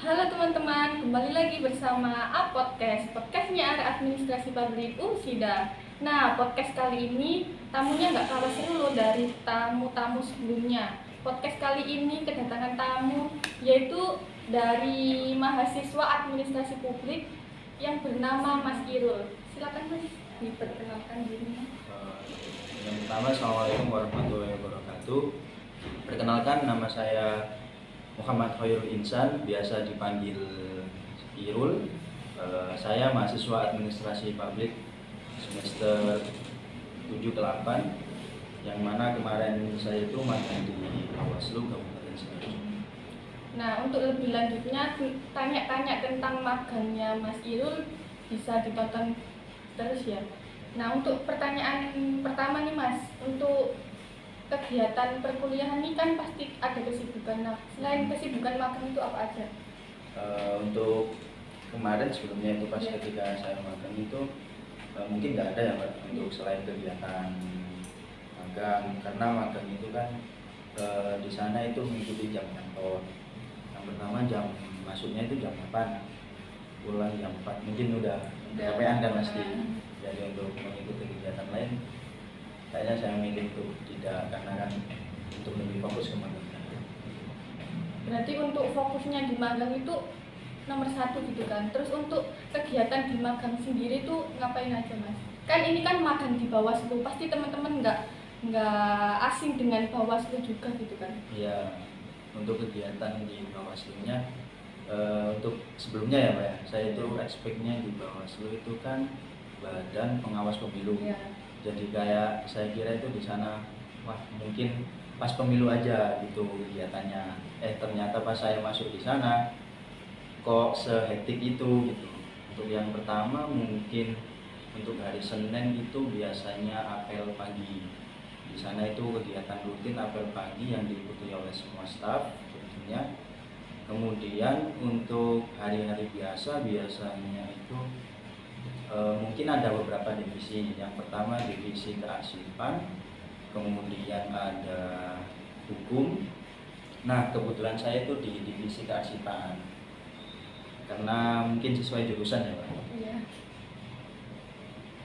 Halo teman-teman, kembali lagi bersama Podcastnya Area Administrasi Publik Unsida. Nah, podcast kali ini tamunya nggak kalah seru loh dari tamu-tamu sebelumnya. Podcast kali ini kedatangan tamu yaitu dari mahasiswa Administrasi Publik yang bernama Mas Irul. Silakan Mas, diperkenalkan dirinya. Yang pertama, Assalamualaikum warahmatullahi wabarakatuh. Perkenalkan, nama saya Muhammad Khairul Insan, biasa dipanggil Irul. Saya mahasiswa administrasi publik semester 7 ke 8, yang mana kemarin saya itu magang di Bawaslu Kabupaten Sidoarjo. Nah, untuk lebih lanjutnya tanya-tanya tentang magangnya Mas Irul bisa ditonton terus ya. Nah, untuk pertanyaan pertama nih Mas, untuk kegiatan perkuliahan ini kan pasti ada kesibukan. Nah, selain kesibukan magang itu apa aja? Untuk kemarin sebelumnya itu pas ketika saya magang itu mungkin nggak ada ya Mbak, untuk selain kegiatan magang, karena magang itu kan di sana itu mengikuti jam kantor. Yang pertama jam masuknya itu jam 8, pulang jam 4, mungkin udah kecapean kan pasti. Jadi untuk mengikuti kegiatan lain kayaknya saya milih untuk tidak, karena kan untuk lebih fokus ke magang. Berarti untuk fokusnya di magang itu nomor 1 gitu kan. Terus untuk kegiatan di magang sendiri itu ngapain aja Mas? Kan ini kan magang di Bawaslu, pasti teman-teman nggak asing dengan Bawaslu juga gitu kan? Iya, untuk kegiatan di Bawaslu-nya, untuk sebelumnya ya Mbak ya, saya itu expect-nya di Bawaslu itu kan Badan Pengawas Pemilu. Ya. Jadi kayak saya kira itu di sana, wah mungkin pas pemilu aja gitu kegiatannya. Ternyata pas saya masuk di sana kok sehektik itu gitu. Untuk yang pertama mungkin untuk hari Senin itu biasanya apel pagi. Di sana itu kegiatan rutin apel pagi yang diikuti oleh semua staf tentunya. Kemudian untuk hari-hari biasa biasanya itu mungkin ada beberapa divisi. Yang pertama divisi kearsipan, kemudian ada hukum. Nah, kebetulan saya itu di divisi kearsipan karena mungkin sesuai jurusan ya Pak. Iya.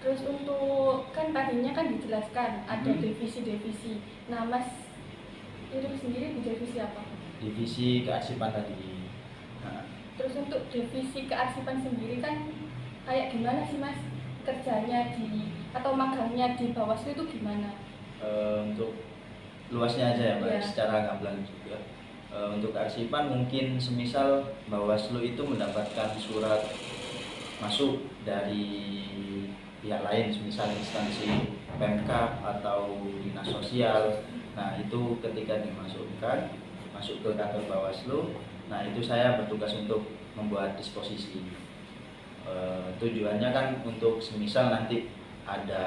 Terus untuk kan tadinya kan dijelaskan ada divisi-divisi. Nah, Mas itu sendiri di divisi apa? Divisi kearsipan tadi. Nah, terus untuk divisi kearsipan sendiri kan kayak gimana sih Mas kerjanya atau magangnya di Bawaslu itu gimana? Untuk luasnya aja ya Mbak, Ya. secara gamblang juga. Untuk kearsipan mungkin semisal Bawaslu itu mendapatkan surat masuk dari pihak lain, semisal instansi Pemkab atau dinas sosial. Nah itu ketika dimasukkan masuk ke kantor Bawaslu, nah itu saya bertugas untuk membuat disposisi. Tujuannya kan untuk semisal nanti ada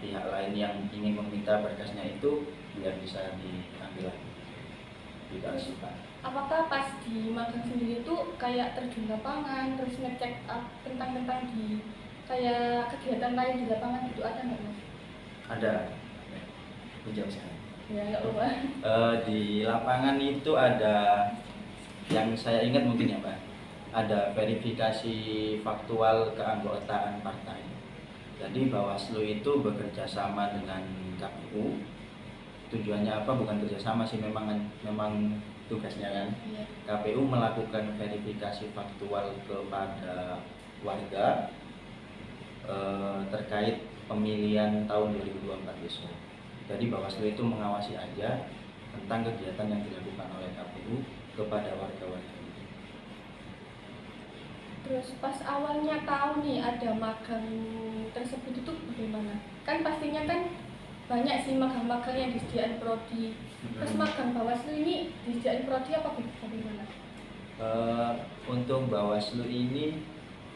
pihak lain yang ingin meminta berkasnya itu biar bisa diambil lagi di kearsipan. Apakah pas di magang sendiri itu kayak terjun lapangan terus ngecek tentang di kayak kegiatan lain di lapangan itu ada nggak Mas? Ada, menjawab saya. Ya nggak apa. Di lapangan itu ada, yang saya ingat mungkin ya Pak, ada verifikasi faktual keanggotaan partai. Jadi Bawaslu itu bekerja sama dengan KPU. Tujuannya apa? Bukan kerjasama sih, memang tugasnya kan. Iya. KPU melakukan verifikasi faktual kepada warga terkait pemilihan tahun 2024 besok. Jadi Bawaslu itu mengawasi aja tentang kegiatan yang dilakukan oleh KPU kepada warga-warga. Terus pas awalnya tahu nih ada magang tersebut itu bagaimana? Kan pastinya kan banyak sih magang-magang yang disediakan prodi. Terus magang Bawaslu ini disediakan prodi apa bagaimana? Untuk Bawaslu ini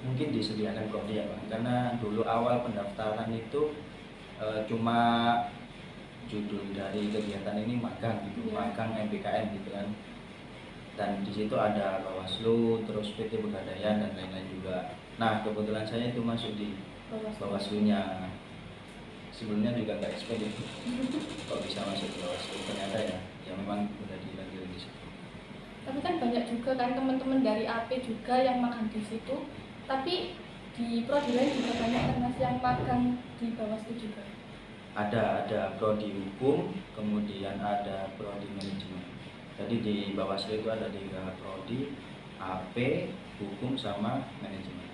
mungkin disediakan prodi ya Pak, karena dulu awal pendaftaran itu cuma judul dari kegiatan ini magang gitu, magang MBKM gitu kan. Dan di situ ada Bawaslu, terus PT Pegadaian dan lain-lain juga. Nah kebetulan saya itu masuk di Bawaslunya. Sebelumnya juga nggak expect itu kok bisa masuk ke Bawaslu, ternyata ya memang udah dilanjut di situ. Tapi kan banyak juga kan teman-teman dari AP juga yang magang di situ, tapi di prodi lain juga banyak kan Mas yang magang di Bawaslu juga. Ada prodi hukum, kemudian ada prodi manajemen. Jadi di Bawaslu itu ada 3 prodi, AP, hukum sama manajemen.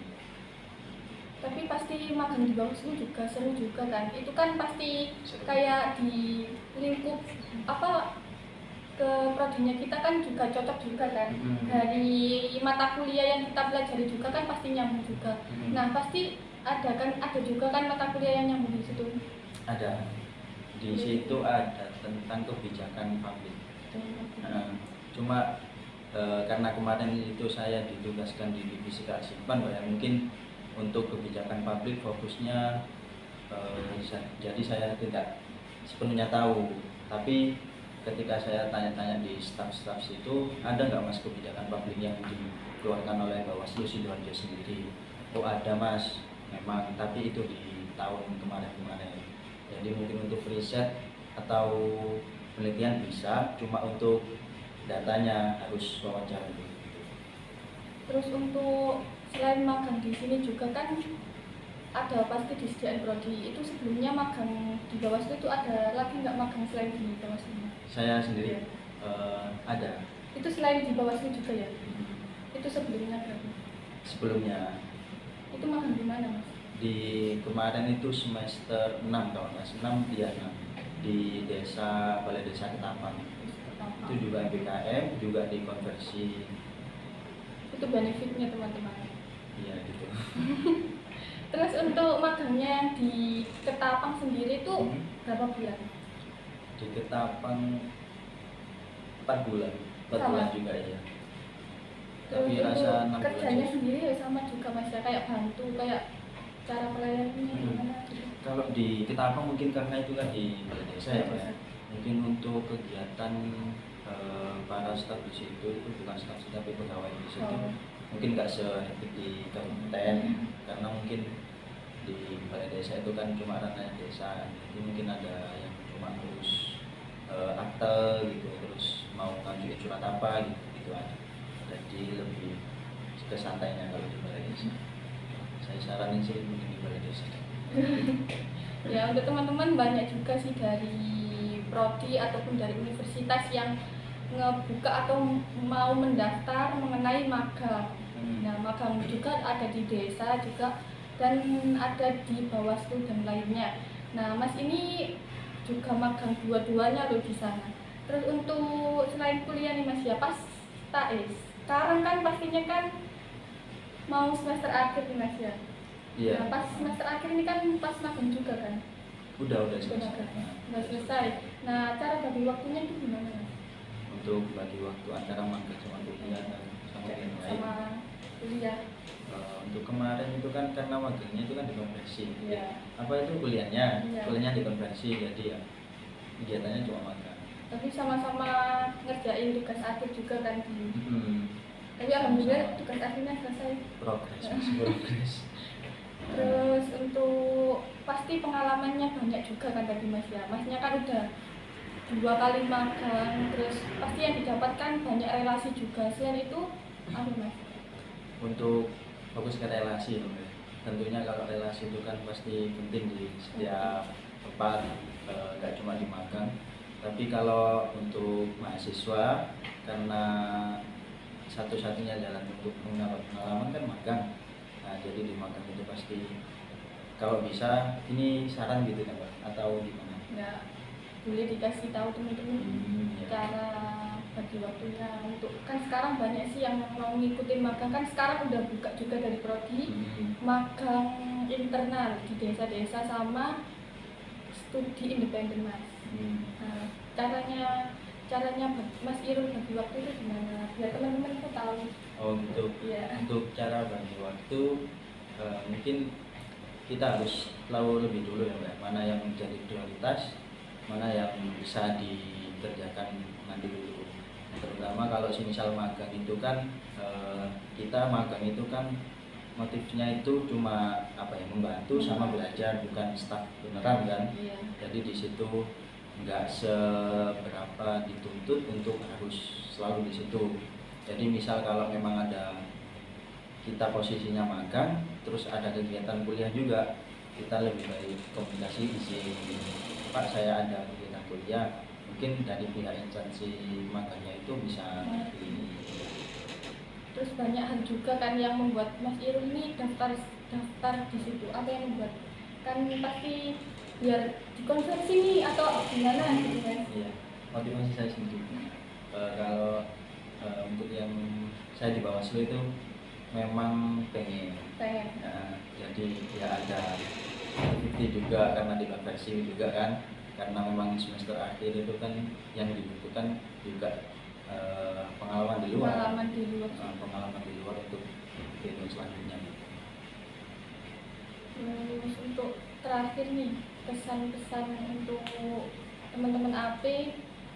Tapi pasti magang di Bawaslu juga seru juga kan. Itu kan pasti Seru. kayak di lingkup apa ke prodinya kita kan juga cocok juga kan. Dari mata kuliah yang kita pelajari juga kan pasti nyambung juga. Nah, pasti ada juga kan mata kuliah yang nyambung di situ. Ada. Di situ ada tentang kebijakan publik. Cuma karena kemarin itu saya ditugaskan di divisi kearsipan, ya mungkin untuk kebijakan publik fokusnya jadi saya tidak sepenuhnya tahu. Tapi ketika saya tanya-tanya di staf-staf situ, ada nggak Mas kebijakan publik yang dikeluarkan oleh Bawaslu Sidoarjo sendiri? Oh ada Mas, memang, tapi itu di tahun kemarin-kemarin. Jadi mungkin untuk riset atau penelitian bisa, cuma untuk datanya harus wawancara dulu. Terus untuk selain magang di sini juga kan ada pasti disediakan prodi. Itu sebelumnya magang di Bawaslu itu ada lagi nggak magang selain di Bawaslu? Saya sendiri ada. Itu selain di Bawaslu juga ya? Itu sebelumnya berarti? Sebelumnya. Itu magang di mana Mas? Di kemarin itu semester 6 tahun Mas, 6 dia 6 di desa Balai Desa Ketapang. Itu juga BKM, juga dikonversi. Itu benefitnya teman-teman. Iya gitu. Terus untuk magangnya di Ketapang sendiri itu berapa bulan? Di Ketapang 4 bulan, 4 Sama. bulan juga ya. Terus Tapi untuk rasa 6 bulan kerjanya sih. sendiri ya sama juga Mas ya, kayak bantu, kayak cara pelayanannya gimana gitu. Kalau di Ketapang mungkin karena itu kan di balai desa ya Pak ya. Mungkin untuk kegiatan para staf di situ itu bukan staf tapi pegawai di situ mungkin nggak sehektik di kabupaten, karena mungkin di balai desa itu kan cuma ranahnya desa, jadi mungkin ada yang cuma ngurus akte gitu, terus mau ngajuin surat apa gitu aja. Jadi lebih kesantainya kalau di balai desa. Saya saranin sih mungkin di balai desa. Ya untuk teman-teman banyak juga sih dari prodi ataupun dari universitas yang ngebuka atau mau mendaftar mengenai magang. Nah, magang juga ada di desa juga dan ada di Bawaslu dan lainnya. Nah, Mas ini juga magang dua-duanya loh di sana. Terus untuk selain kuliah nih Mas ya, pas sekarang kan pastinya kan mau semester akhir nih Mas ya. Iya. Nah, pas semester akhir ini kan pas magang juga kan? Udah selesai. Udah selesai. Nah, cara bagi waktunya itu gimana Mas? Untuk bagi waktu antara magang sama kuliah dan sama yang lain. Sama kuliah. Untuk kemarin itu kan karena magangnya itu kan dikonversi. Iya. Apa itu kuliahnya? Iya. Kuliahnya dikonversi, jadi ya kegiatannya cuma magang. Tapi sama-sama ngerjain tugas akhir juga kan di. Hmm. Tapi alhamdulillah tugas akhirnya selesai. Progres, masih progres. Terus untuk pasti pengalamannya banyak juga kan tadi Mas ya. Masnya kan udah 2 kali magang, terus pasti yang didapatkan banyak relasi juga. Selain itu apa Mas? Untuk fokus ke relasi, tentunya kalau relasi itu kan pasti penting di setiap tempat, nggak cuma di magang. Tapi kalau untuk mahasiswa, karena satu-satunya jalan untuk mendapat pengalaman kan magang. Nah, jadi di magang itu pasti kalau bisa, ini saran gitu kan Pak, atau gimana? Ya, boleh dikasih tahu teman-teman Ya. cara bagi waktunya untuk kan sekarang banyak sih yang mau ngikutin magang kan sekarang udah buka juga dari prodi magang internal di desa-desa sama studi independen Mas. Nah, caranya Mas Irul bagi waktu itu gimana biar teman-teman itu tahu. Oh gitu. Iya. Untuk cara bagi waktu mungkin kita harus tahu lebih dulu ya Mbak, mana yang menjadi prioritas, mana yang bisa dikerjakan nanti dulu. Terutama kalau misal magang itu kan kita magang itu kan motifnya itu cuma apa ya, membantu sama belajar, bukan staf beneran kan. Iya. Jadi di situ nggak seberapa dituntut untuk harus selalu di situ. Jadi misal kalau memang ada kita posisinya magang, terus ada kegiatan kuliah juga, kita lebih baik komunikasi izin, Pak saya ada kegiatan kuliah, mungkin dari pihak instansi magangnya itu bisa Terus banyak hal juga kan yang membuat Mas Irul ini daftar di situ. Apa yang membuat? Kan pasti biar dikonversi nih atau gimana gitu kan? Iya, motivasi saya sendiri. Kalau untuk yang saya di Bawaslu itu memang pengen. Nah, jadi ya ada activity juga karena dikonversi juga kan, karena memang semester akhir itu kan yang dibutuhkan juga pengalaman di luar untuk kehidupan selanjutnya. Terus untuk terakhir nih, pesan-pesan untuk teman-teman AP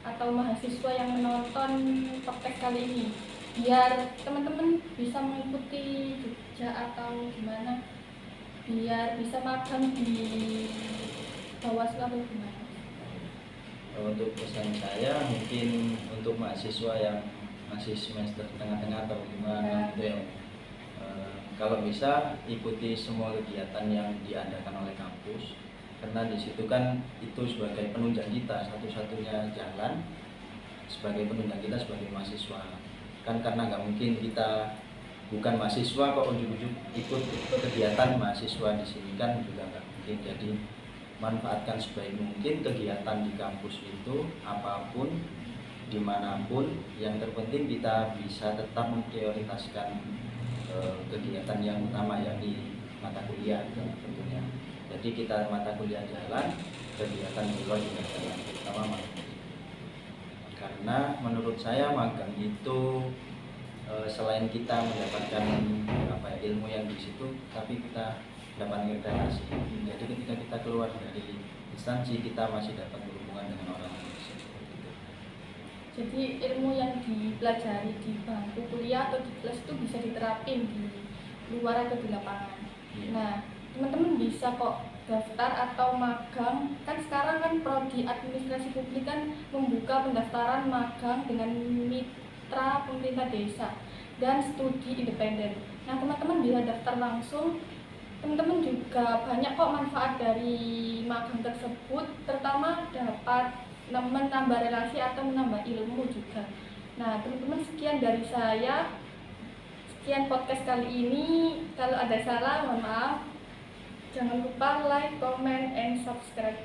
atau mahasiswa yang menonton podcast kali ini, biar teman-teman bisa mengikuti Jogja atau gimana, biar bisa magang di Bawaslu atau gimana? Untuk pesan saya mungkin untuk mahasiswa yang masih semester tengah-tengah atau gimana gitu ya, kalau bisa ikuti semua kegiatan yang diadakan oleh kampus, karena di situ kan itu sebagai penunjang kita, satu-satunya jalan sebagai penunjang kita sebagai mahasiswa kan, karena nggak mungkin kita bukan mahasiswa kok ujuk-ujuk ikut kegiatan mahasiswa di sini kan juga nggak mungkin. Jadi manfaatkan sebaik mungkin kegiatan di kampus itu, apapun dimanapun, yang terpenting kita bisa tetap memprioritaskan kegiatan yang utama yakni mata kuliah tentunya. Jadi kita mata kuliah jalan, kegiatan di luar juga jalan, terutama magang. Karena menurut saya magang itu selain kita mendapatkan ilmu yang di situ, tapi kita dapat relasi. Jadi ketika kita keluar dari instansi, kita masih dapat berhubungan dengan orang lain. Jadi ilmu yang dipelajari di bangku kuliah atau di kelas itu bisa diterapin di luar atau di lapangan. Iya. Nah, teman-teman bisa kok daftar atau magang. Kan sekarang kan prodi administrasi publik kan membuka pendaftaran magang dengan mitra pemerintah desa dan studi independen. Nah, teman-teman bisa daftar langsung. Teman-teman juga banyak kok manfaat dari magang tersebut, terutama dapat menambah relasi atau menambah ilmu juga. Nah, teman-teman, sekian dari saya. Sekian podcast kali ini. Kalau ada salah, mohon maaf. Jangan lupa like, comment, and subscribe.